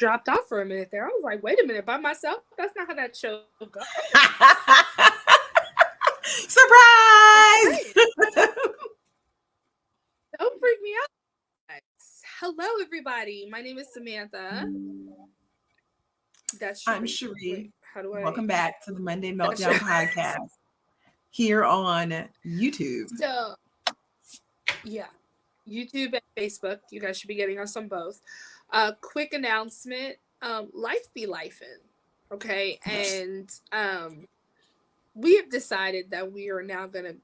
dropped off for a minute there. I was like, wait a minute, by myself? That's not how that show goes. Surprise! Don't freak me out. Hello, everybody. My name is Samantha. That's Cherie. I'm Cherie. How do I? Welcome back to the Monday Meltdown podcast here on YouTube. So, yeah, YouTube and Facebook. You guys should be getting us on both. Quick announcement. Life be lifing. Okay. And we have decided that we are now going to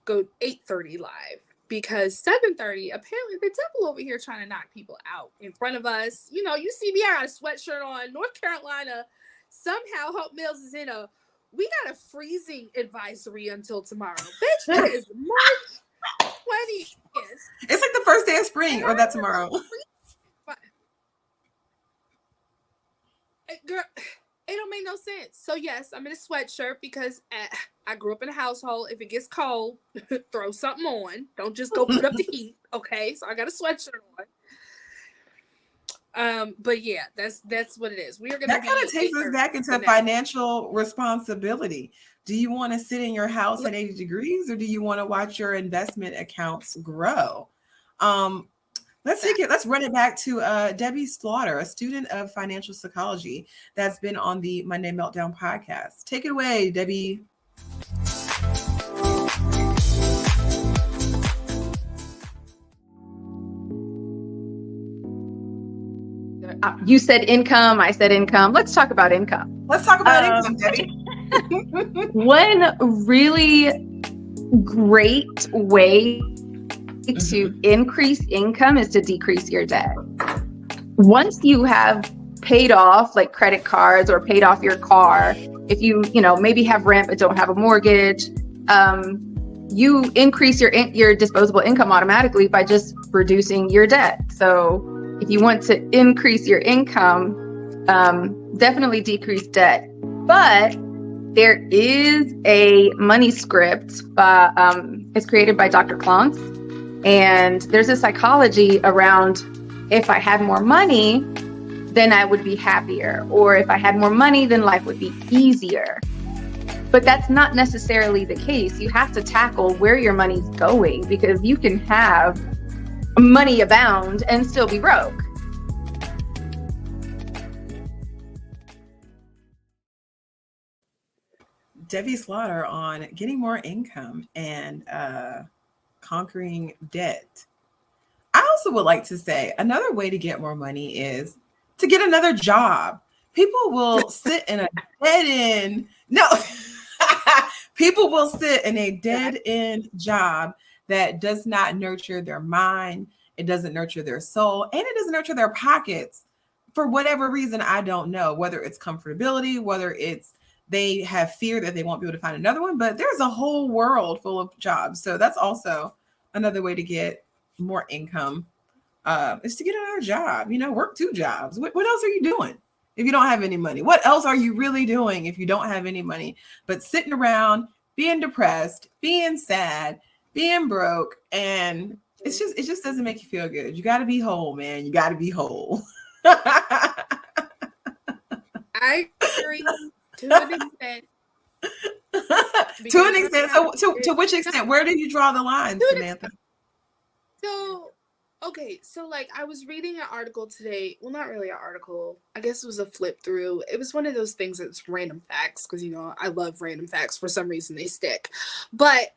go 8:30 live because 7:30, apparently the devil over here trying to knock people out in front of us. You know, you see me, I got a sweatshirt on. North Carolina, somehow Hope Mills is we got a freezing advisory until tomorrow. Bitch, it is March 20th. It's like the first day of spring, or that tomorrow. Girl, it don't make no sense. So yes, I'm in a sweatshirt because I grew up in a household. If it gets cold, throw something on. Don't just go put up the heat. Okay, so I got a sweatshirt on. But yeah, that's what it is. We are gonna. That kind of takes us back into financial responsibility. Do you want to sit in your house at 80 degrees, or do you want to watch your investment accounts grow? Let's run it back to Debbie Slaughter, a student of financial psychology that's been on the Monday Meltdown podcast. Take it away, Debbie. You said income, I said income. Let's talk about income. Let's talk about income, Debbie. One really great way to increase income is to decrease your debt. Once you have paid off like credit cards or paid off your car, if you maybe have rent but don't have a mortgage, you increase your disposable income automatically by just reducing your debt. So if you want to increase your income, definitely decrease debt. But there is a money script it's created by Dr. Clance. And there's a psychology around if I had more money, then I would be happier. Or if I had more money, then life would be easier. But that's not necessarily the case. You have to tackle where your money's going, because you can have money abound and still be broke. Debbie Slaughter on getting more income and conquering debt. I also would like to say another way to get more money is to get another job. People will sit in a dead-end. No, people will sit in a dead-end job that does not nurture their mind. It doesn't nurture their soul, and it doesn't nurture their pockets for whatever reason. I don't know, whether it's comfortability, whether it's they have fear that they won't be able to find another one, but there's a whole world full of jobs. So that's also another way to get more income, is to get another job, work 2 jobs. What else are you doing if you don't have any money? What else are you really doing if you don't have any money but sitting around, being depressed, being sad, being broke? And it just doesn't make you feel good. You got to be whole, man. You got to be whole. I agree to an extent. To an extent. To which extent? Where did you draw the line, Samantha? So I was reading an article today. Well, not really an article. I guess it was a flip through. It was one of those things that's random facts, because I love random facts. For some reason they stick. But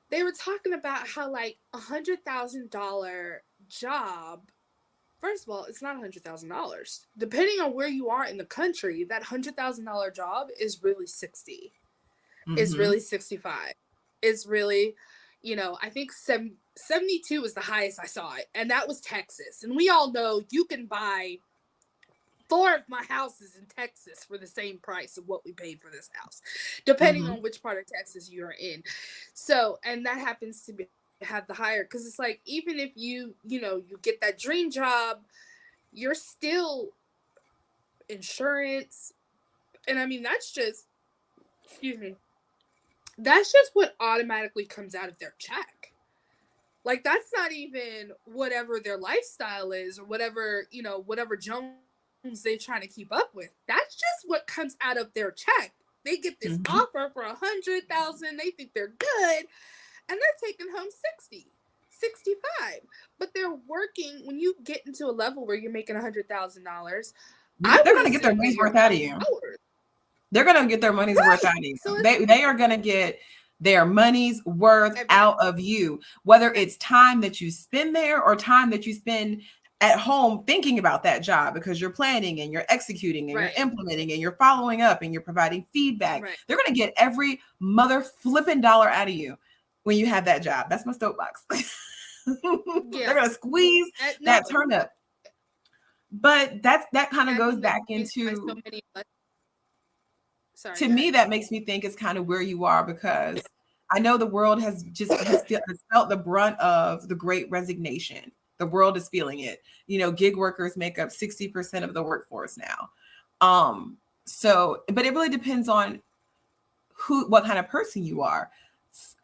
they were talking about how like $100,000 job. First of all, it's not $100,000. Depending on where you are in the country, that $100,000 job is really 60. Mm-hmm. It's really 65. It's really, I think 72 was the highest I saw it. And that was Texas. And we all know you can buy 4 of my houses in Texas for the same price of what we paid for this house, depending on which part of Texas you're in. So, and that happens to have the higher, because it's like, even if you get that dream job, you're still insurance. And I mean, that's just what automatically comes out of their check. Like, that's not even whatever their lifestyle is, or whatever, whatever Jones they're trying to keep up with. That's just what comes out of their check. They get this offer for 100,000. They think they're good, and they're taking home 60, 65. But they're working. When you get into a level where you're making $100,000, they're going to get their money's worth out of you. They're going to get their money's worth out of you. So they are going to get their money's worth out of you, whether it's time that you spend there or time that you spend at home thinking about that job, because you're planning and you're executing and you're implementing and you're following up and you're providing feedback. They're going to get every mother flipping dollar out of you when you have that job. That's my soapbox. They're going to squeeze that turnip. But that kind of goes back into, to me, that makes me think it's kind of where you are, because I know the world has felt the brunt of the Great Resignation. The world is feeling it. You know, gig workers make up 60% of the workforce now. So, but it really depends on what kind of person you are.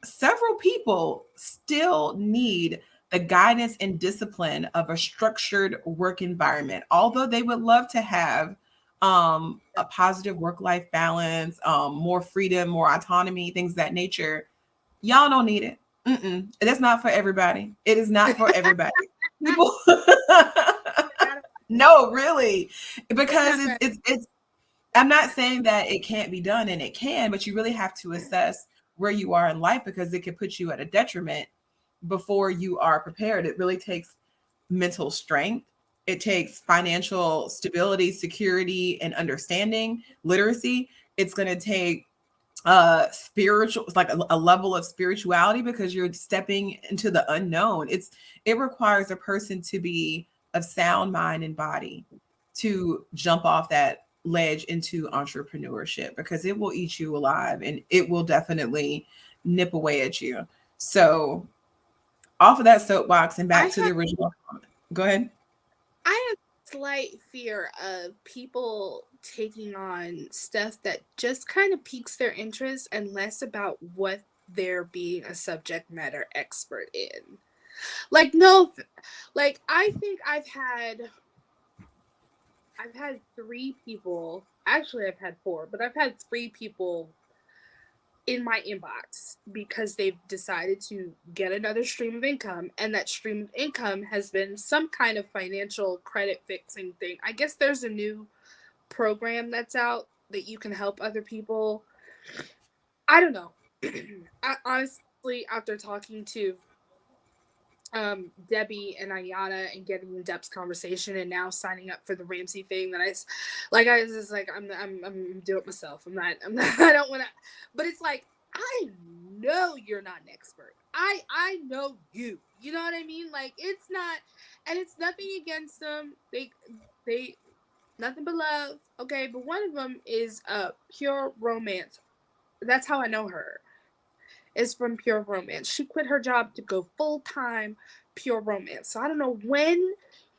Several people still need the guidance and discipline of a structured work environment, although they would love to have a positive work-life balance, more freedom, more autonomy, things of that nature. Y'all don't need it. That's not for everybody. It is not for everybody. People, no, really, because it's. I'm not saying that it can't be done, and it can, but you really have to assess where you are in life, because it could put you at a detriment before you are prepared. It really takes mental strength. It takes financial stability, security, and understanding, literacy. It's going to take spiritual, it's like a level of spirituality, because you're stepping into the unknown. It requires a person to be of sound mind and body to jump off that ledge into entrepreneurship, because it will eat you alive and it will definitely nip away at you. So off of that soapbox and back to the original comment. Go ahead. I have slight fear of people taking on stuff that just kind of piques their interest and less about what they're being a subject matter expert in. Like, no, like I think I've had 3 people, actually I've had 4, but I've had 3 people in my inbox because they've decided to get another stream of income, and that stream of income has been some kind of financial credit fixing thing. I guess there's a new program that's out that you can help other people. I don't know. Honestly, after talking to Debbie and Ayana and getting in depth conversation, and now signing up for the Ramsey thing, that I was just like, I'm doing it myself. I'm not, I don't want to, but it's like, I know you're not an expert. I know you know what I mean? Like, it's not, and it's nothing against them. They nothing but love. Okay. But one of them is Pure Romance. That's how I know her. Is from Pure Romance. She quit her job to go full-time Pure Romance. So I don't know when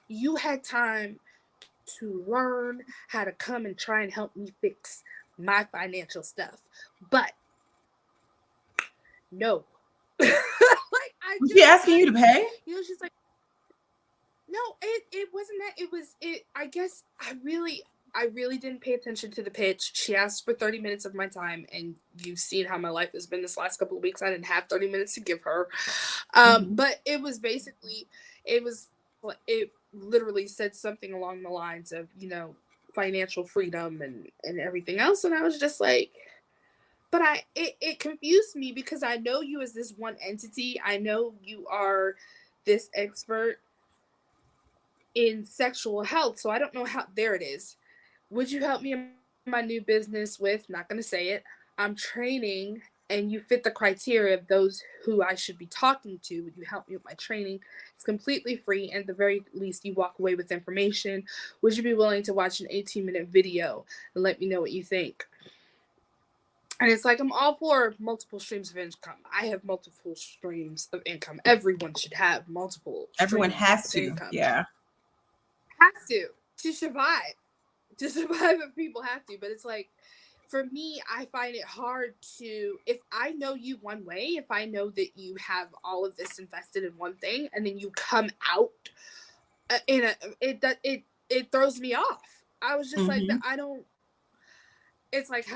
you had time to learn how to come and try and help me fix my financial stuff. But no. Like, was she asking you to pay? You know, she's like, no, it wasn't that. I guess I really didn't pay attention to the pitch. She asked for 30 minutes of my time, and you've seen how my life has been this last couple of weeks. I didn't have 30 minutes to give her. But it was basically, it literally said something along the lines of, you know, financial freedom and everything else. And I was just like, but it confused me, because I know you as this one entity. I know you are this expert in sexual health. So I don't know how, there it is. Would you help me in my new business with, not going to say it, I'm training, and you fit the criteria of those who I should be talking to. Would you help me with my training? It's completely free, and at the very least, you walk away with information. Would you be willing to watch an 18-minute video and let me know what you think? And it's like, I'm all for multiple streams of income. I have multiple streams of income. Everyone should have multiple. Everyone has to. Income. Yeah. Has to survive. To survive, if people have to. But it's like, for me, I find it hard to, if I know you one way, if I know that you have all of this invested in one thing, and then you come out it throws me off. I was just like, that. Mhm. I don't. It's like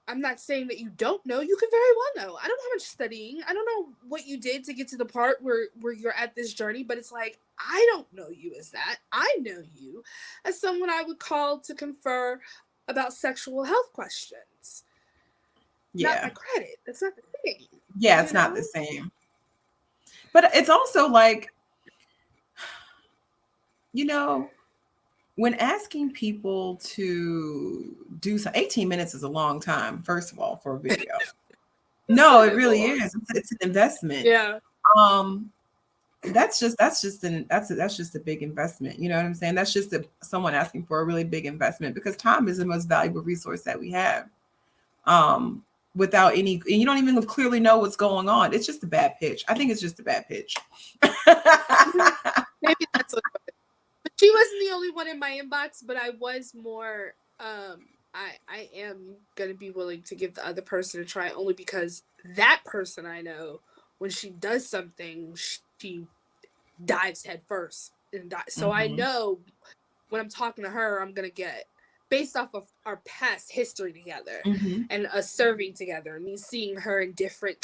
I'm not saying that you don't know. You could very well know. I don't know how much studying. I don't know what you did to get to the part where you're at this journey. But it's like I don't know you as that. I know you as someone I would call to confer about sexual health questions. Not my Yeah. credit. That's not the thing. Yeah, You it's not the know. same. But it's also like, you know, when asking people to do some 18 minutes is a long time, first of all, for a video. No, That it is a really lot. is. It's an investment. Yeah. Um, that's just a big investment. You know what I'm saying? That's just someone asking for a really big investment because time is the most valuable resource that we have. Um, Without any, and you don't even clearly know what's going on. It's just a bad pitch. I think it's just a bad pitch. Maybe that's what. But she wasn't the only one in my inbox. But I was more. I am gonna be willing to give the other person a try only because that person I know when she does something she dives head first and dies. So I Mhm. know when I'm talking to her I'm gonna get based off of our past history together Mhm. and us serving together and me seeing her in different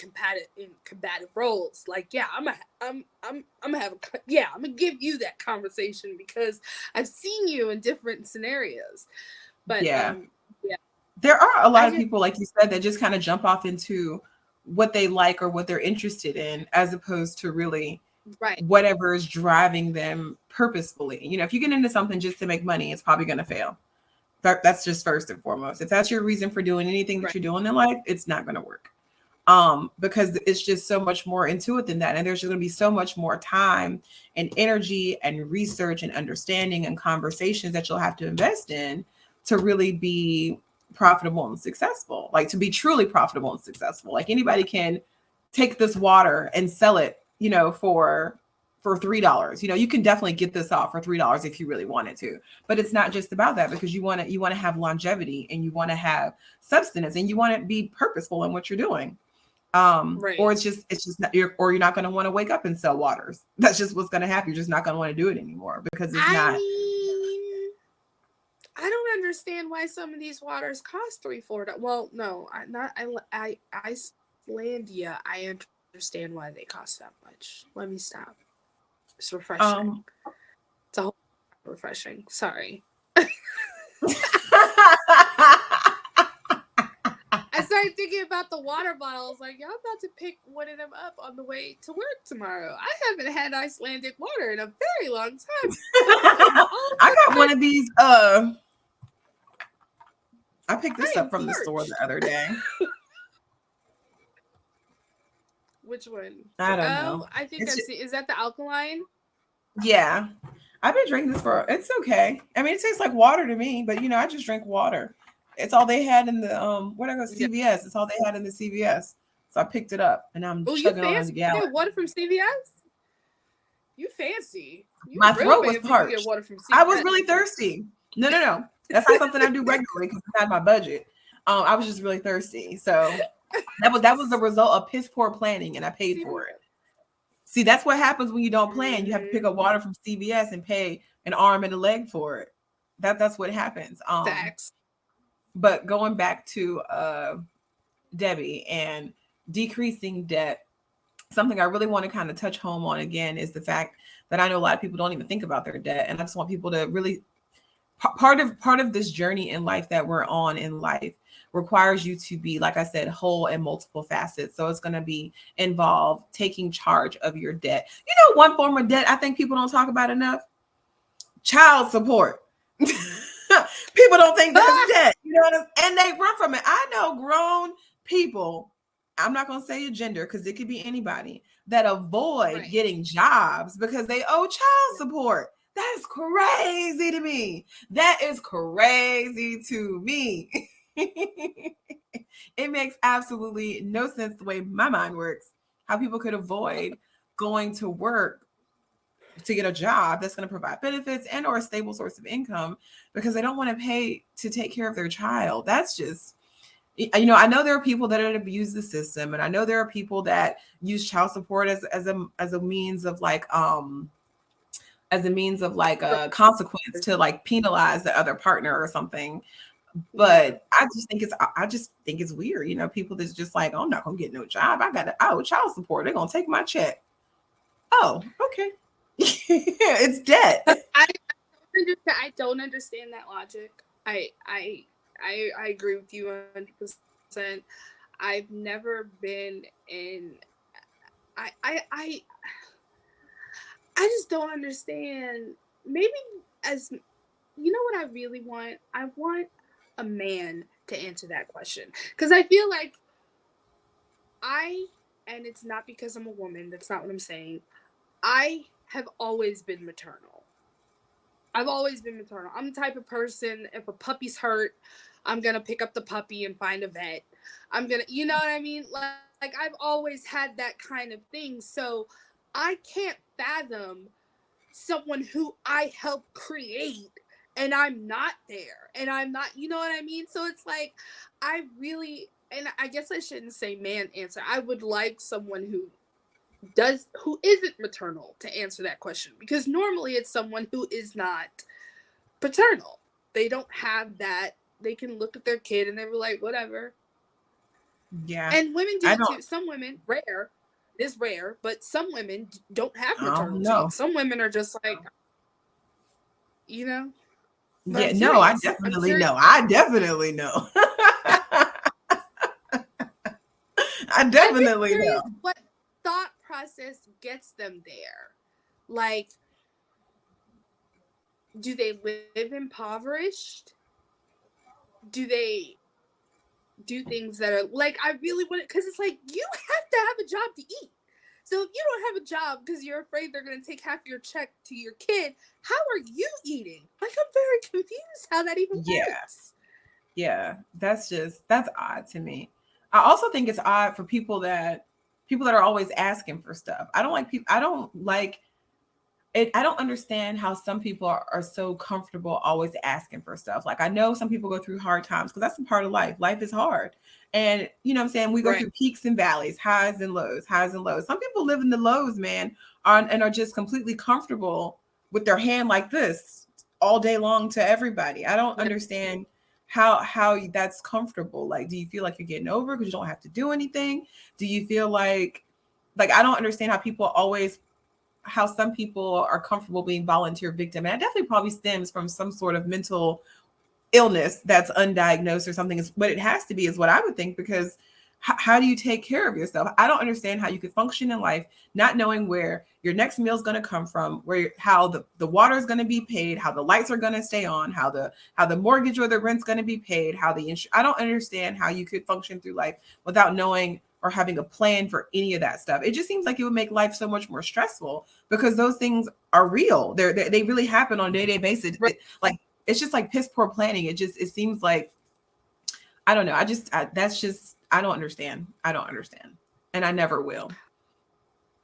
combative roles. Like yeah, I'm gonna have I'm gonna give you that conversation because I've seen you in different scenarios. But Yeah. yeah, There are a I lot of just people, like you said, that just kind of jump off into what they like or what they're interested in, as opposed to really right, whatever is driving them purposefully. You know, if you get into something just to make money, it's probably going to fail. That's just first and foremost. If that's your reason for doing anything that right, you're doing in life, it's not going to work. Because it's just so much more into it than that. And there's going to be so much more time and energy and research and understanding and conversations that you'll have to invest in to really be profitable and successful, like to be truly profitable and successful. Like anybody can take this water and sell it, you know, for $3. You know, you can definitely get this off for $3 if you really wanted to. But it's not just about that because you want to have longevity and you want to have substance and you want to be purposeful in what you're doing. right. Or it's just not, you're not going to want to wake up and sell waters. That's just what's going to happen. You're just not going to want to do it anymore because it's I not. mean, I don't understand why some of these waters cost $3, $4. Well, no, I not I Icelandia. I understand why they cost that much. Let me stop. It's refreshing. Um, It's a whole refreshing. Sorry. I started thinking about the water bottles. Like, y'all about to pick one of them up on the way to work tomorrow. I haven't had Icelandic water in a very long time. Oh I got my! one of these. I picked this I up am from the store the parched. other day. Which one? I don't Oh, know. I think It's I've just, seen. Is that the alkaline? yeah. I've been drinking this for. It's okay. I mean, it tastes like water to me, but you know, I just drink water. It's all they had in the what I go Yeah. CVS. It's all they had in the CVS. So I picked it up and I'm Oh, you chugging on fancy? the You gallon. get water from CVS? You fancy? You My real throat was fancy if you get parched. water from I was CVS. really thirsty. No, no, no. That's not something I do regularly because it's not my budget. I was just really thirsty. So that was the result of piss poor planning, and I paid for it. See, that's what happens when you don't plan. You have to pick Mm-hmm. up water from CVS and pay an arm and a leg for it. That's what happens. Facts. But going back to Debbie and decreasing debt, something I really want to kind of touch home on again is the fact that I know a lot of people don't even think about their debt, and I just want people to really part of this journey in life that we're on in life requires you to be, like I said, whole and multiple facets. So it's going to be involve taking charge of your debt. You know, one form of debt I think people don't talk about enough: child support. People don't think that's debt, you know what and they run from it. I know grown people, I'm not going to say a gender because it could be anybody, that avoid Right. getting jobs because they owe child support. That is crazy to me. That is crazy to me. It makes absolutely no sense the way my mind works, how people could avoid going to work to get a job that's going to provide benefits and or a stable source of income because they don't want to pay to take care of their child. That's just, you know, I know there are people that abuse the system, and I know there are people that use child support as a means of like as a means of like a consequence to like penalize the other partner or something. But I just think it's weird, you know, people that's just like, oh, I'm not gonna get no job. I got child support. They're gonna take my check. Oh, okay. It's debt. I don't understand that logic. I agree with you 100%. I've never been in. I just don't understand. Maybe as you know what I really want. I want a man to answer that question because I feel like and it's not because I'm a woman. That's not what I'm saying. I have always been maternal. I've always been maternal. I'm the type of person, if a puppy's hurt, I'm going to pick up the puppy and find a vet. You know what I mean? Like I've always had that kind of thing. So I can't fathom someone who I helped create and I'm not there. And I'm not, you know what I mean? So it's like, and I guess I shouldn't say man answer. I would like someone who isn't maternal to answer that question, because normally it's someone who is not paternal. They don't have that. They can look at their kid and they're like, whatever. Yeah. And women do it too. Some women, it's rare, but some women don't have maternal genes. Some women are just like, you know. Yeah, no, I definitely know. I definitely know. I definitely know. What thought process gets them there? Like, do they live impoverished? Do they do things that are like, I really want it, because it's like, you have to have a job to eat. So if you don't have a job because you're afraid they're going to take half your check to your kid, how are you eating? Like, I'm very confused how that even works. Yeah, that's odd to me. I also think it's odd for people that are always asking for stuff. I don't like it. I don't understand how some people are so comfortable always asking for stuff. Like, I know some people go through hard times because that's a part of life. Life is hard. And you know what I'm saying? We go through peaks and valleys, highs and lows. Some people live in the lows, man, and are just completely comfortable with their hand like this all day long to everybody. I don't understand how that's comfortable. Like, do you feel like you're getting over because you don't have to do anything? Do you feel like I don't understand how some people are comfortable being volunteer victim. And that definitely probably stems from some sort of mental illness that's undiagnosed or something. But it has to be, is what I would think, because how do you take care of yourself? I don't understand how you could function in life not knowing where your next meal is going to come from, how the water is going to be paid, how the lights are going to stay on, how the mortgage or the rent's going to be paid, I don't understand how you could function through life without knowing or having a plan for any of that stuff. It just seems like it would make life so much more stressful because those things are real. They really happen on a day-to-day basis. Right. It's just like piss poor planning. It seems like, I don't know. I don't understand. And I never will.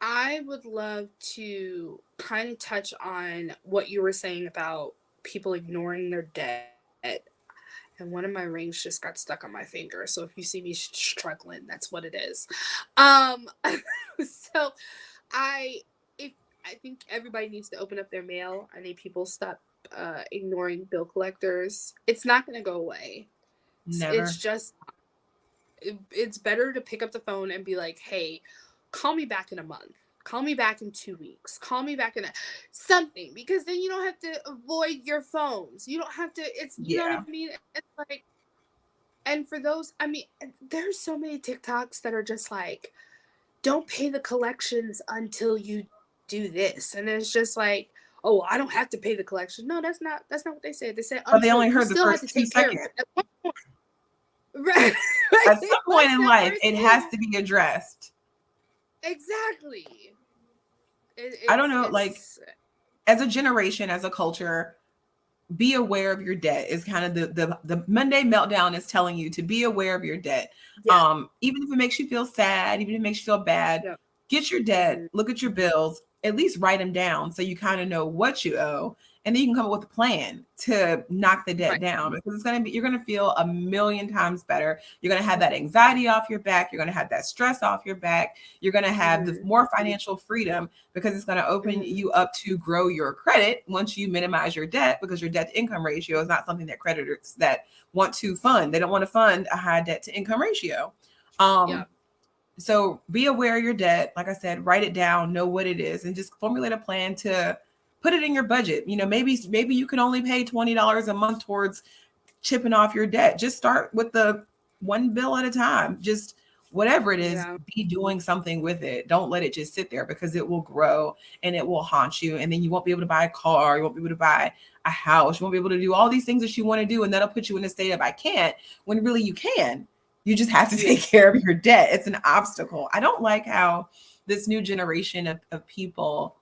I would love to kind of touch on what you were saying about people ignoring their debt. And one of my rings just got stuck on my finger. So if you see me struggling, that's what it is. So I think everybody needs to open up their mail. I need people to stop ignoring bill collectors. It's not going to go away. Never. It's just, it's better to pick up the phone and be like, hey, call me back in a month. Call me back in 2 weeks. Call me back in something, because then you don't have to avoid your phones. You don't have to, you know what I mean? It's like, and for those, I mean, there's so many TikToks that are just like, don't pay the collections until you do this. And it's just like, oh, I don't have to pay the collection. No, that's not what they said. They said, but they only heard the first 2 seconds. Right. At some point in life, it has to be addressed. Exactly. I don't know, like, as a generation, as a culture, be aware of your debt is kind of the Monday Meltdown is telling you to be aware of your debt. Yeah. Even if it makes you feel sad, even if it makes you feel bad, get your debt, look at your bills, at least write them down so you kind of know what you owe. and then you can come up with a plan to knock the debt Right. down, because you're going to feel a million times better. You're going to have that anxiety off your back. You're going to have that stress off your back. You're going to have the more financial freedom, because it's going to open you up to grow your credit once you minimize your debt, because your debt to income ratio is not something that creditors that want to fund. They don't want to fund a high debt to income ratio. Yeah. So be aware of your debt. Like I said, write it down, know what it is, and just formulate a plan to put it in your budget. You know, maybe you can only pay $20 a month towards chipping off your debt. Just start with the one bill at a time. Just whatever it is, be doing something with it. Don't let it just sit there, because it will grow and it will haunt you. And then you won't be able to buy a car. You won't be able to buy a house. You won't be able to do all these things that you want to do. And that'll put you in a state of I can't, when really you can. You just have to take care of your debt. It's an obstacle. I don't like how this new generation of people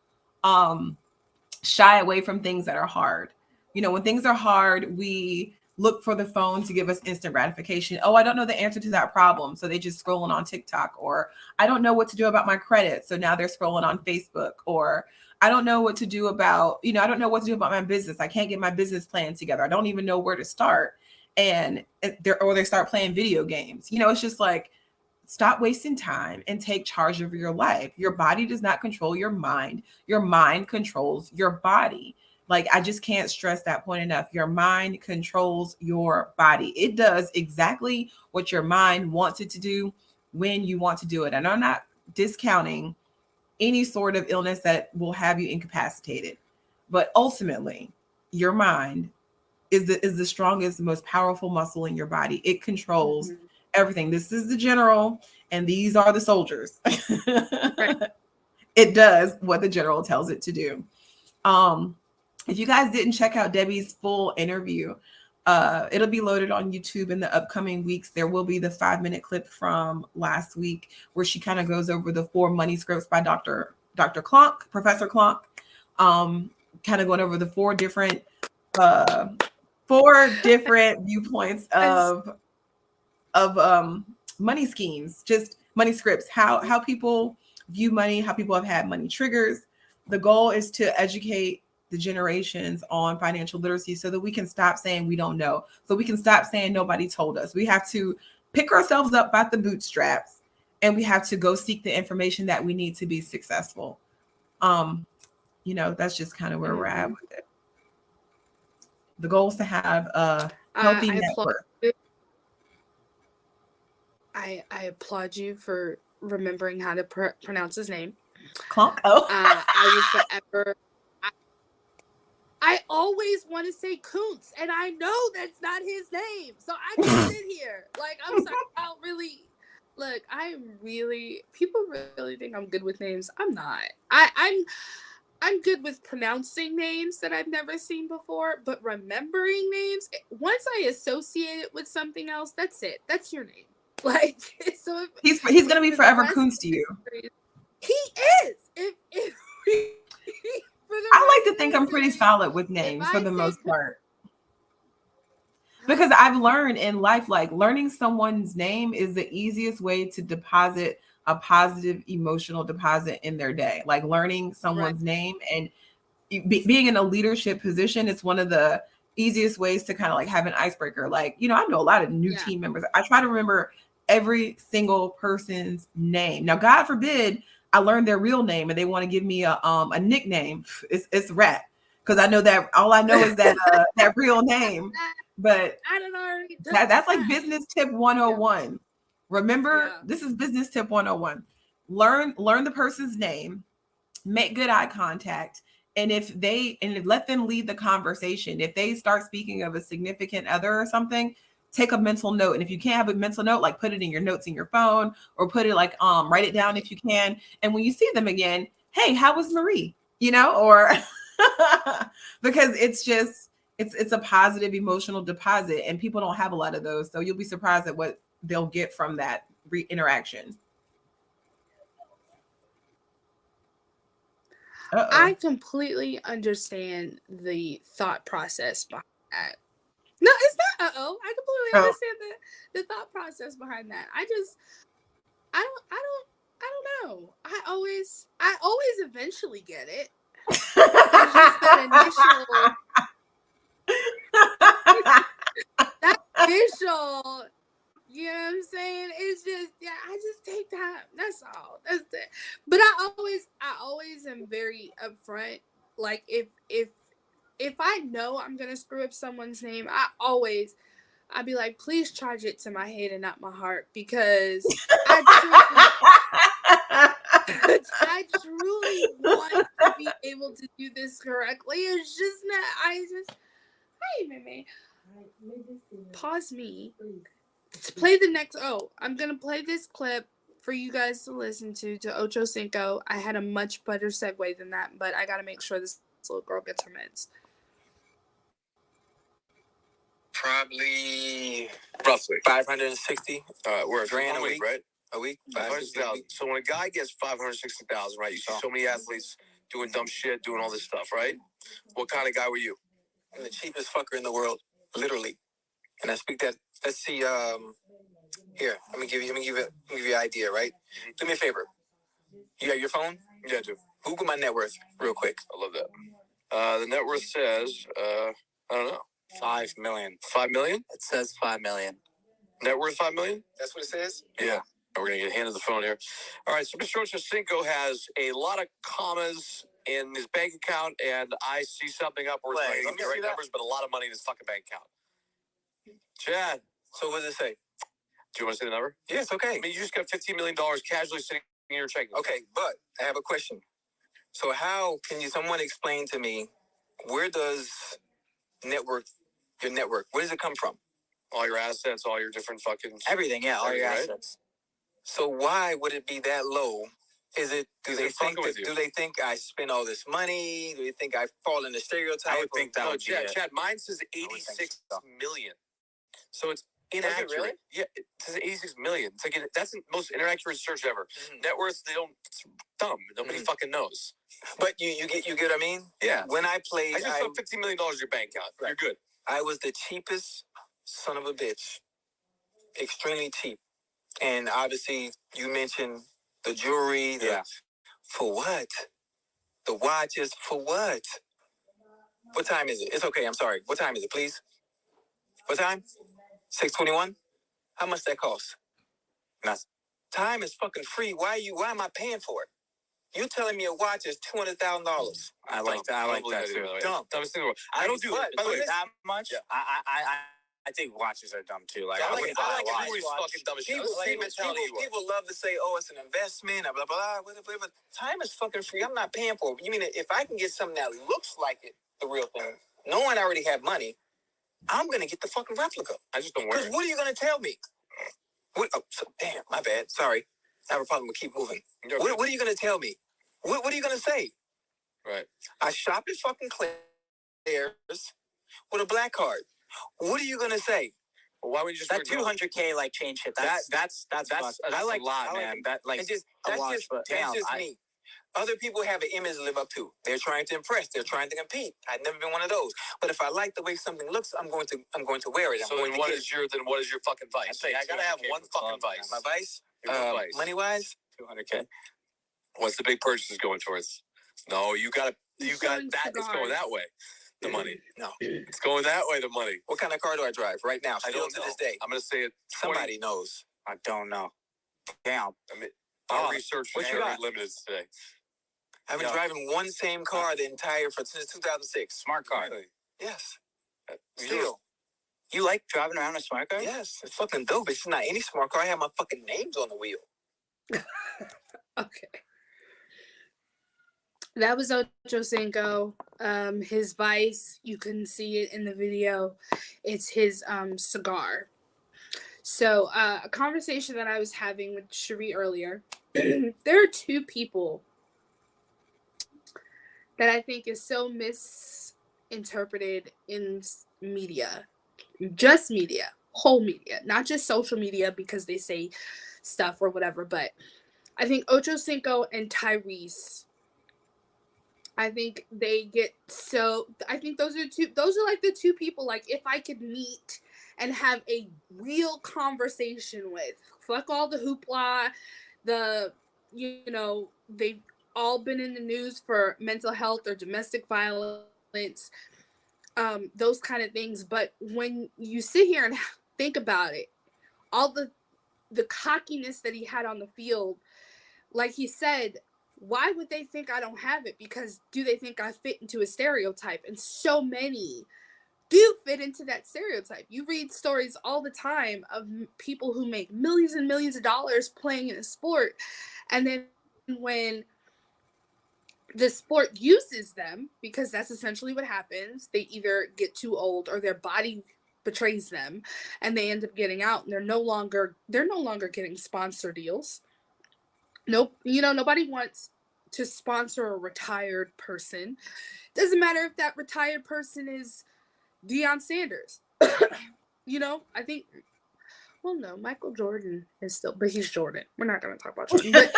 shy away from things that are hard. You know, when things are hard, we look for the phone to give us instant gratification. Oh, I don't know the answer to that problem, so they just scrolling on TikTok. Or I don't know what to do about my credit, so now they're scrolling on Facebook. Or I don't know what to do about, I don't know what to do about my business. I can't get my business plan together. I don't even know where to start. And they start playing video games. It's just like, stop wasting time and take charge of your life. Your body does not control your mind. Your mind controls your body. Like, I just can't stress that point enough. Your mind controls your body. It does exactly what your mind wants it to do when you want to do it. And I'm not discounting any sort of illness that will have you incapacitated, but ultimately, your mind is the strongest, most powerful muscle in your body. It controls everything. This is the general, and these are the soldiers. Right. It does what the general tells it to do. If you guys didn't check out Debbie's full interview, it'll be loaded on YouTube in the upcoming weeks. There will be the 5-minute clip from last week where she kind of goes over the 4 money scripts by Dr. Klonk, Professor Klonk, kind of going over the 4 different viewpoints of money schemes, just money scripts, how people view money, how people have had money triggers. The goal is to educate the generations on financial literacy so that we can stop saying we don't know. So we can stop saying nobody told us. We have to pick ourselves up by the bootstraps, and we have to go seek the information that we need to be successful. That's just kind of where we're at with it. The goal is to have a healthy network. I applaud you for remembering how to pronounce his name. Klonk. Oh. I always want to say Kuntz, and I know that's not his name. So I can sit here. Like, I'm sorry. People really think I'm good with names. I'm not. I'm good with pronouncing names that I've never seen before, but remembering names, once I associate it with something else, that's it. That's your name. Like, so he's going to be forever Kuntz to you. He is. I like to think I'm pretty solid with names for the most part. Because I've learned in life, like, learning someone's name is the easiest way to deposit a positive emotional deposit in their day. Like, learning someone's name and being in a leadership position, it's one of the easiest ways to kind of like have an icebreaker. Like, I know a lot of new team members. I try to remember every single person's name. Now, God forbid I learned their real name and they want to give me a nickname. It's Rat, because I know that all I know is that that real name. But that's like business tip 101. Remember, this is business tip 101. Learn the person's name, make good eye contact, and let them lead the conversation. If they start speaking of a significant other or something, take a mental note. And if you can't have a mental note, like, put it in your notes in your phone, or put it like write it down if you can. And when you see them again, hey, how was Marie? Or because it's a positive emotional deposit, and people don't have a lot of those. So you'll be surprised at what they'll get from that interaction. I completely understand the thought process behind that. No, it's not I completely understand the thought process behind that. I don't know. I always eventually get it. It's just that initial, that initial. You know what I'm saying? It's just, yeah, I just take time. That's all. That's it. But I always am very upfront. Like if I know I'm gonna screw up someone's name, I'd be like, please charge it to my head and not my heart, because I truly want to be able to do this correctly. It's just not. Hey, Mimi, pause me. Play the next. Oh, I'm gonna play this clip for you guys to listen to Ocho Cinco. I had a much better segue than that, but I gotta make sure this little girl gets her meds. Probably roughly 560. We're grand a week, right? A week, 560,000. So when a guy gets 560,000, right? You see so many athletes doing dumb shit, doing all this stuff, right? What kind of guy were you? I'm the cheapest fucker in the world, literally. And I speak that. Let's see. Here, let me give you an idea, right? Do me a favor. You got your phone? Yeah, I do. Google my net worth real quick. I love that. The net worth says, I don't know. 5 million. 5 million? It says 5 million. Net worth 5 million? That's what it says? Yeah. We're going to get handed the phone here. All right, so Mr. Ocho Cinco has a lot of commas in his bank account, and I see something up where it's not going to the right numbers, but a lot of money in his fucking bank account. Chad. So what does it say? Do you want to say the number? Yeah, it's okay. I mean, you just got $15 million casually sitting in your checking. Okay, but I have a question. So how can someone explain to me, where does your network, where does it come from? All your assets, all your different fucking... Everything, yeah, all your assets. So why would it be that low? Is it, do they think I spend all this money? Do they think I fall in the stereotype? I would think that would be it. Chad, mine says 86 million. So it's inaccurate. Really? Yeah, it says 86 million. It's like that's the most inaccurate search ever. Mm-hmm. Net worth, it's dumb. Nobody fucking knows. But you get what I mean? Yeah. When I played, I just put $15 million in your bank account. Right. You're good. I was the cheapest son of a bitch. Extremely cheap. And obviously, you mentioned the jewelry. For what? The watches, for what? What time is it? It's okay, I'm sorry. What time is it, please? What time? 6:21? How much that cost? Nothing. Time is fucking free. Why am I paying for it? You telling me a watch is $200,000? I like that. I like that too. Dumb. I don't do it. By the way, that much. Yeah. I think watches are dumb too. Like I like jewelry's fucking dumb as shit. People love to say, "Oh, it's an investment." Blah blah blah. Whatever. Time is fucking free. I'm not paying for it. You mean if I can get something that looks like it, the real thing, knowing I already have money, I'm gonna get the fucking replica. I just don't wear it. Because what are you gonna tell me? Damn, my bad. Sorry. I have a problem with keep moving. What are you gonna tell me? What are you gonna say? Right. I shopped at fucking Claire's with a black card. What are you gonna say? Well, why would you just that $200K like change shit? That's I like a lot, man. That's just me. Other people have an image to live up to. They're trying to impress. They're trying to compete. I've never been one of those. But if I like the way something looks, I'm going to wear it. So what is your fucking vice? I gotta have one fucking vice. My vice? Money wise, $200K. What's the big purchases going towards? No, you got that. It's going that way. The money. No. It's going that way, the money. What kind of car do I drive right now? I don't know. To this day. I'm going to say it. Somebody knows. I don't know. Damn. I mean, our research was very limited today. I've been driving one same car since 2006. Smart car. Really? Yes. Still. You like driving around a smart car? Yes. It's fucking dope. It's not any smart car. I have my fucking names on the wheel. Okay. That was Ocho Cinco. His vice, you couldn't see it in the video. It's his cigar. So a conversation that I was having with Cherie earlier, there are two people that I think is so misinterpreted in media. Just media. Whole media. Not just social media because they say stuff or whatever, but I think Ocho Cinco and Tyrese, I think they get I think those are like the two people, like if I could meet and have a real conversation with, fuck all the hoopla, they all been in the news for mental health or domestic violence, those kind of things. But when you sit here and think about it, all the cockiness that he had on the field, like he said, why would they think I don't have it? Because do they think I fit into a stereotype? And so many do fit into that stereotype. You read stories all the time of people who make millions and millions of dollars playing in a sport, and then when the sport uses them, because that's essentially what happens, they either get too old or their body betrays them and they end up getting out, and they're no longer getting sponsor deals. Nope, nobody wants to sponsor a retired person. Doesn't matter if that retired person is Deion Sanders. I think, well, no, Michael Jordan is still, but he's Jordan. We're not going to talk about Jordan, but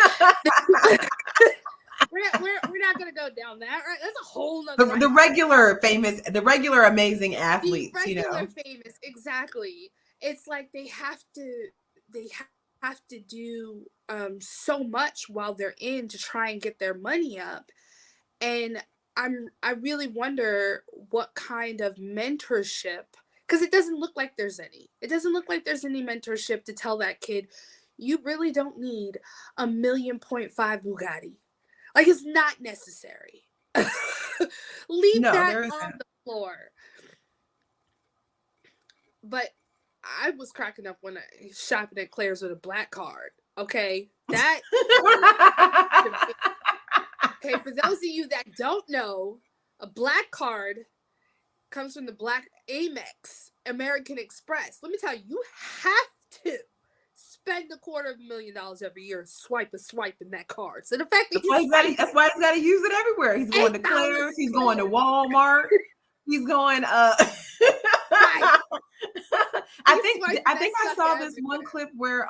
we're not going to go down that, right? That's a whole nother. The regular amazing athletes, famous, exactly. It's like they have to do so much while they're in to try and get their money up. And I really wonder what kind of mentorship, because it doesn't look like there's any. It doesn't look like there's any mentorship to tell that kid, you really don't need a 1.5 million Bugatti. Like, it's not necessary. Leave that on the floor. But I was cracking up when I was shopping at Claire's with a black card. Okay, that. Okay, for those of you that don't know, a black card comes from the Black Amex American Express. Let me tell you, you have to spend $250,000 every year swiping that card. So the fact that that's why he's got to use it everywhere. He's going to Claire's. He's going to Walmart. He's going. Right. I think I saw this one clip where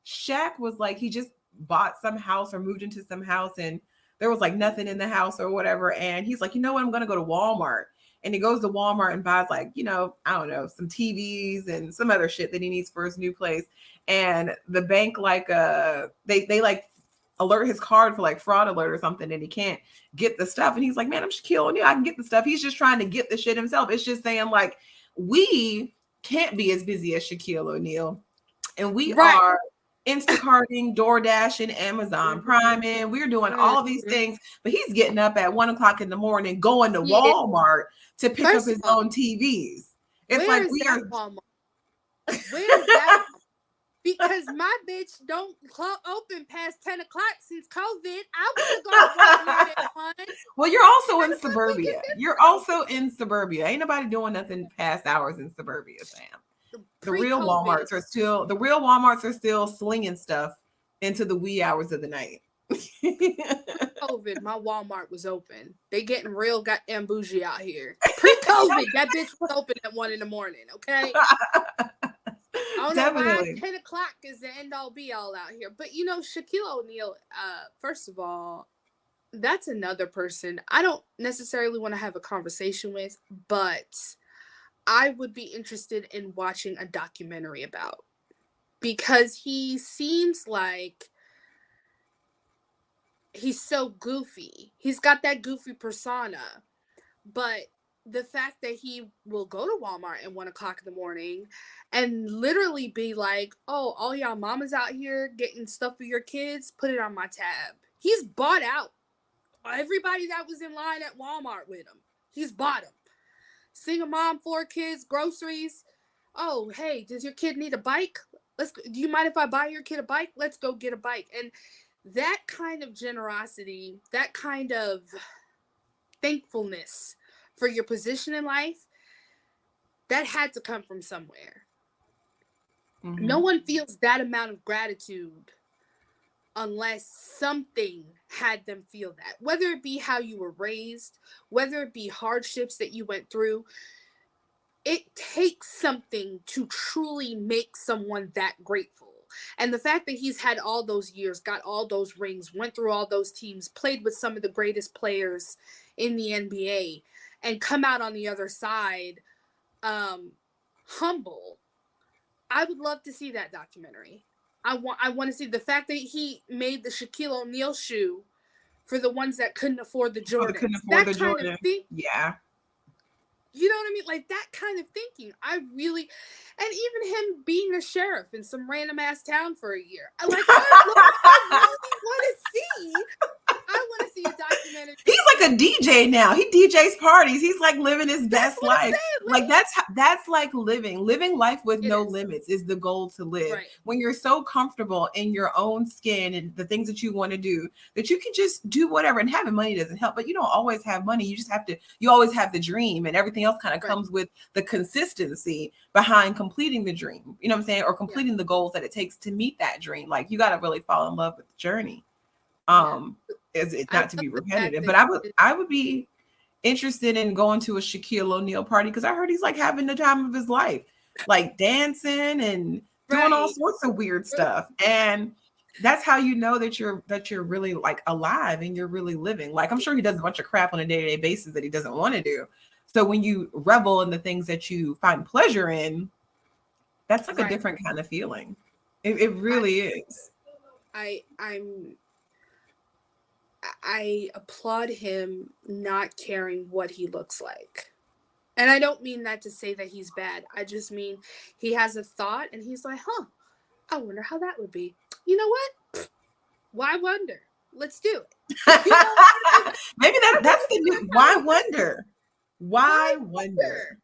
Shaq was like, he just bought some house or moved into some house and there was like nothing in the house or whatever, and he's like, you know what, I'm gonna go to Walmart. And he goes to Walmart and buys like, I don't know, some TVs and some other shit that he needs for his new place. And the bank like they like alert his card for like fraud alert or something, and he can't get the stuff. And he's like, man, I'm Shaquille O'Neal, I can get the stuff. He's just trying to get the shit himself. It's just saying like, we can't be as busy as Shaquille O'Neal, and we are Instacarting, DoorDashing, Amazon Priming. We're doing all of these things, but he's getting up at 1:00 in the morning, going to Walmart to pick up his own TVs. It's like we are Walmart. Where's that? Because my bitch don't open past 10 o'clock since COVID. I was going to Walmart at 1. Well, you're also in suburbia. You're also in suburbia. Ain't nobody doing nothing past hours in suburbia, Sam. The real Walmarts are still slinging stuff into the wee hours of the night. COVID, my Walmart was open. They getting real goddamn bougie out here. Pre-COVID, that bitch was open at 1 in the morning. Okay. I don't know why 10 o'clock is the end all be all out here. But Shaquille O'Neal, first of all, that's another person I don't necessarily want to have a conversation with, but I would be interested in watching a documentary about, because he seems like he's so goofy. He's got that goofy persona, but the fact that he will go to Walmart at 1:00 in the morning and literally be like, oh, all y'all mamas out here getting stuff for your kids, put it on my tab. He's bought out everybody that was in line at Walmart with him. He's bought them. Single mom, 4 kids, groceries. Oh, hey, does your kid need a bike? Do you mind if I buy your kid a bike? Let's go get a bike. And that kind of generosity, that kind of thankfulness for your position in life, that had to come from somewhere. Mm-hmm. No one feels that amount of gratitude unless something had them feel that, whether it be how you were raised, whether it be hardships that you went through. It takes something to truly make someone that grateful. And the fact that he's had all those years, got all those rings, went through all those teams, played with some of the greatest players in the NBA, and come out on the other side humble. I would love to see that documentary. I want to see the fact that he made the Shaquille O'Neal shoe for the ones that couldn't afford the People that Jordans. couldn't afford That the kind Jordan. of thing. Yeah. You know what I mean? Like that kind of thinking. I really, and even him being a sheriff in some random ass town for a year. I really want to see. I want to see a documentary. He's like a DJ now. He DJs parties. He's like living his That's best what I'm life. saying. Like that's like living life with It no is. limits is the goal to live. Right. When you're so comfortable in your own skin and the things that you want to do, that you can just do whatever. And having money doesn't help, but you don't always have money. You just have to, you always have the dream, and everything else kind of Right. comes with the consistency behind completing the dream. You know what I'm saying? Or completing the goals that it takes to meet that dream. Like you got to really fall in love with the journey. Is it I not to be love the fact repetitive, that but I would be interested in going to a Shaquille O'Neal party because I heard he's like having the time of his life, like dancing and doing all Right. sorts of weird stuff. And that's how you know that you're really like alive and you're really living. Like I'm sure he does a bunch of crap on a day-to-day basis that he doesn't want to do. So when you revel in the things that you find pleasure in, that's like a Right. different kind of feeling. It really is. I applaud him not caring what he looks like. And I don't mean that to say that he's bad. I just mean he has a thought and he's like, huh, I wonder how that would be. You know what? Why wonder? Let's do it. You know? Maybe that's the new why wonder? Why wonder?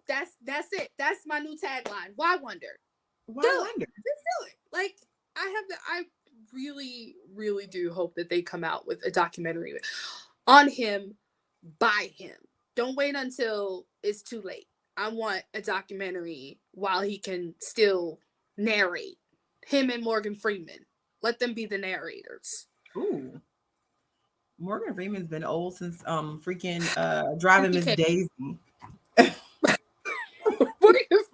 That's it. That's my new tagline. Why wonder? Why Do wonder? it. Just do it. Like I really, really do hope that they come out with a documentary on him, by him. Don't wait until it's too late. I want a documentary while he can still narrate. Him and Morgan Freeman. Let them be the narrators. Ooh. Morgan Freeman's been old since freaking Driving Miss Daisy. One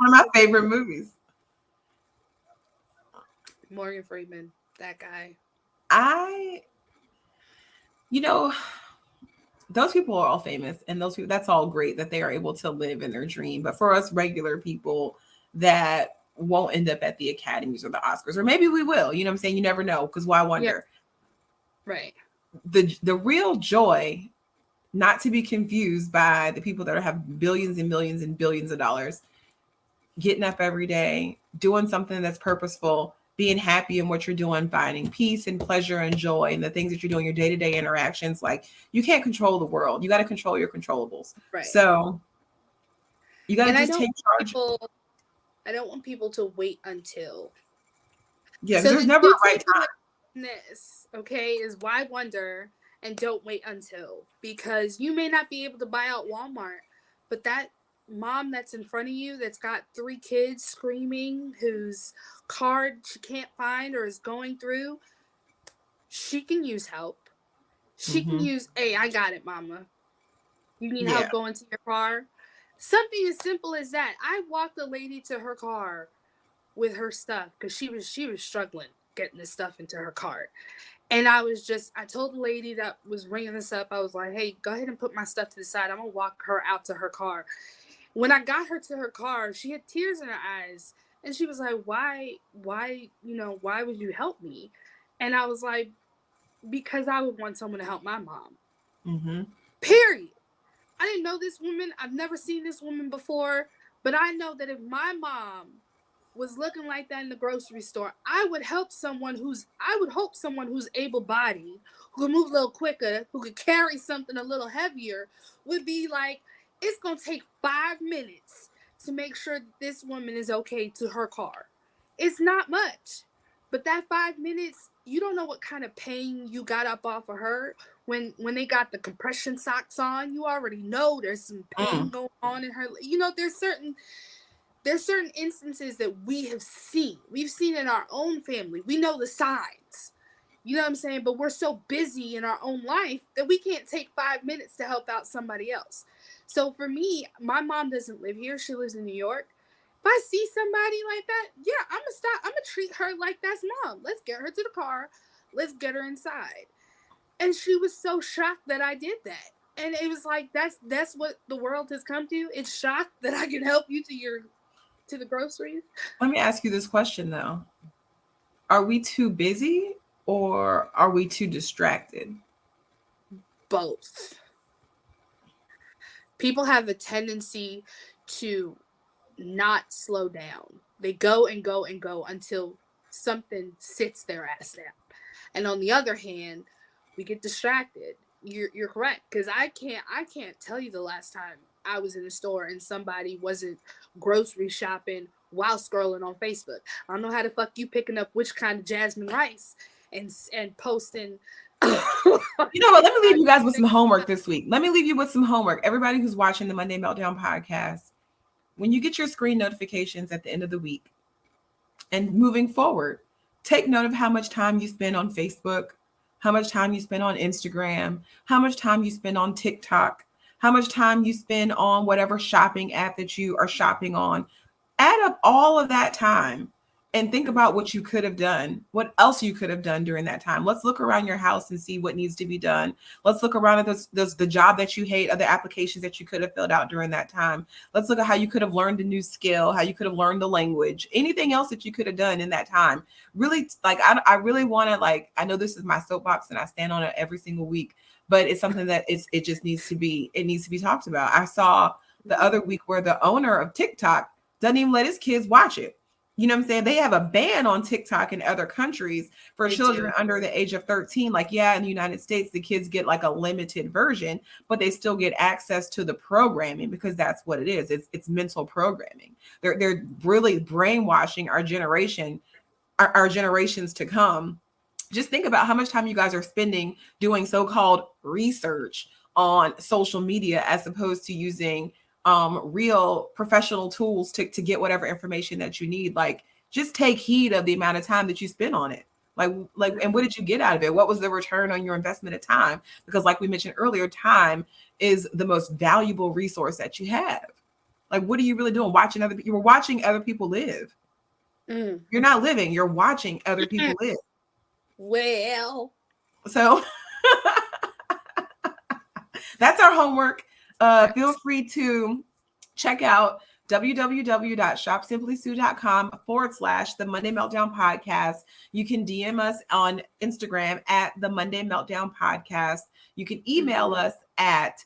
of my favorite movies. Morgan Freeman, that guy. Those people are all famous, and those people, that's all great that they are able to live in their dream. But for us regular people that won't end up at the Academies or the Oscars, or maybe we will, you know what I'm saying? You never know, because why wonder? Yeah. Right. The real joy, not to be confused by the people that have billions and millions and billions of dollars, getting up every day, doing something that's purposeful, being happy in what you're doing, finding peace and pleasure and joy in the things that you're doing, your day-to-day interactions. Like you can't control the world. You got to control your controllables. Right. So you got to just take charge. I don't want people to wait until. Yeah, so there's never a right time. This, okay, is why wonder and don't wait until, because you may not be able to buy out Walmart, but that mom that's in front of you that's got 3 kids screaming, whose card she can't find or is going through, she can use help. She can use, hey, I got it, mama. You need help going to your car? Something as simple as that. I walked a lady to her car with her stuff because she was struggling getting this stuff into her cart. And I told the lady that was ringing this up, I was like, hey, go ahead and put my stuff to the side. I'm going to walk her out to her car. When I got her to her car, she had tears in her eyes. And she was like, why would you help me? And I was like, because I would want someone to help my mom. Period. I didn't know this woman. I've never seen this woman before. But I know that if my mom was looking like that in the grocery store, I would hope someone who's able-bodied, who could move a little quicker, who could carry something a little heavier, would be like, it's going to take 5 minutes to make sure that this woman is okay to her car. It's not much. But that 5 minutes, you don't know what kind of pain you got up off of her. When they got the compression socks on, you already know there's some pain going on in her. You know, there's certain instances that we've seen in our own family. We know the signs, you know what I'm saying? But we're so busy in our own life that we can't take 5 minutes to help out somebody else. So for me, my mom doesn't live here. She lives in New York. If I see somebody like that, yeah, I'm going to stop. I'm going to treat her like that's mom. Let's get her to the car. Let's get her inside. And she was so shocked that I did that. And it was like, that's what the world has come to. It's shocked that I can help you to the groceries. Let me ask you this question though. Are we too busy or are we too distracted? Both. People have a tendency to not slow down. They go and go and go until something sits their ass down. And on the other hand, we get distracted. You're correct, because I can't tell you the last time I was in the store and somebody wasn't grocery shopping while scrolling on Facebook. I don't know how the fuck you picking up which kind of jasmine rice and posting. You know what? Let me leave you guys with some homework this week. Let me leave you with some homework. Everybody who's watching the Monday Meltdown podcast, when you get your screen notifications at the end of the week and moving forward, take note of how much time you spend on Facebook, how much time you spend on Instagram, how much time you spend on TikTok, how much time you spend on whatever shopping app that you are shopping on. Add up all of that time and think about what you could have done, what else you could have done during that time. Let's look around your house and see what needs to be done. Let's look around at the job that you hate, other applications that you could have filled out during that time. Let's look at how you could have learned a new skill, how you could have learned the language, anything else that you could have done in that time. Really, like, I really want to, like, I know this is my soapbox and I stand on it every single week, but it's something that it just needs to be talked about. I saw the other week where the owner of TikTok doesn't even let his kids watch it. You know what I'm saying? They have a ban on TikTok in other countries for children under the age of 13. Like, yeah, in the United States, the kids get like a limited version, but they still get access to the programming because that's what it is. It's mental programming. They're really brainwashing our generation, our generations to come. Just think about how much time you guys are spending doing so-called research on social media as opposed to using real professional tools to get whatever information that you need. Like, just take heed of the amount of time that you spend on it. Like, and what did you get out of it? What was the return on your investment of time? Because like we mentioned earlier, time is the most valuable resource that you have. Like, what are you really doing? You were watching other people live. You're not living, you're watching other people live. Well, so that's our homework. Feel free to check out www.shopsimplysue.com/the Monday Meltdown podcast. You can DM us on Instagram at the Monday Meltdown podcast. You can email us at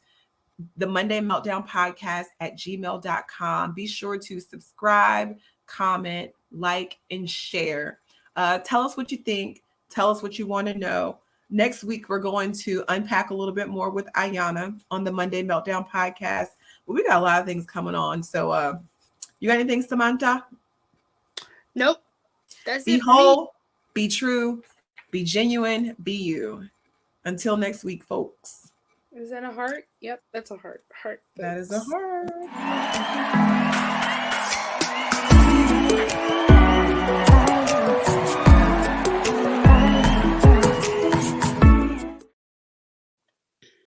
the Monday Meltdown podcast @gmail.com. Be sure to subscribe, comment, like, and share. Tell us what you think. Tell us what you want to know. Next week, we're going to unpack a little bit more with Ayana on the Monday Meltdown podcast. But we got a lot of things coming on. So you got anything, Samantha? Nope. That's be it. whole, be true, be genuine, be you. Until next week, folks. Is that a heart? Yep, that's a heart. Heart. That is a heart.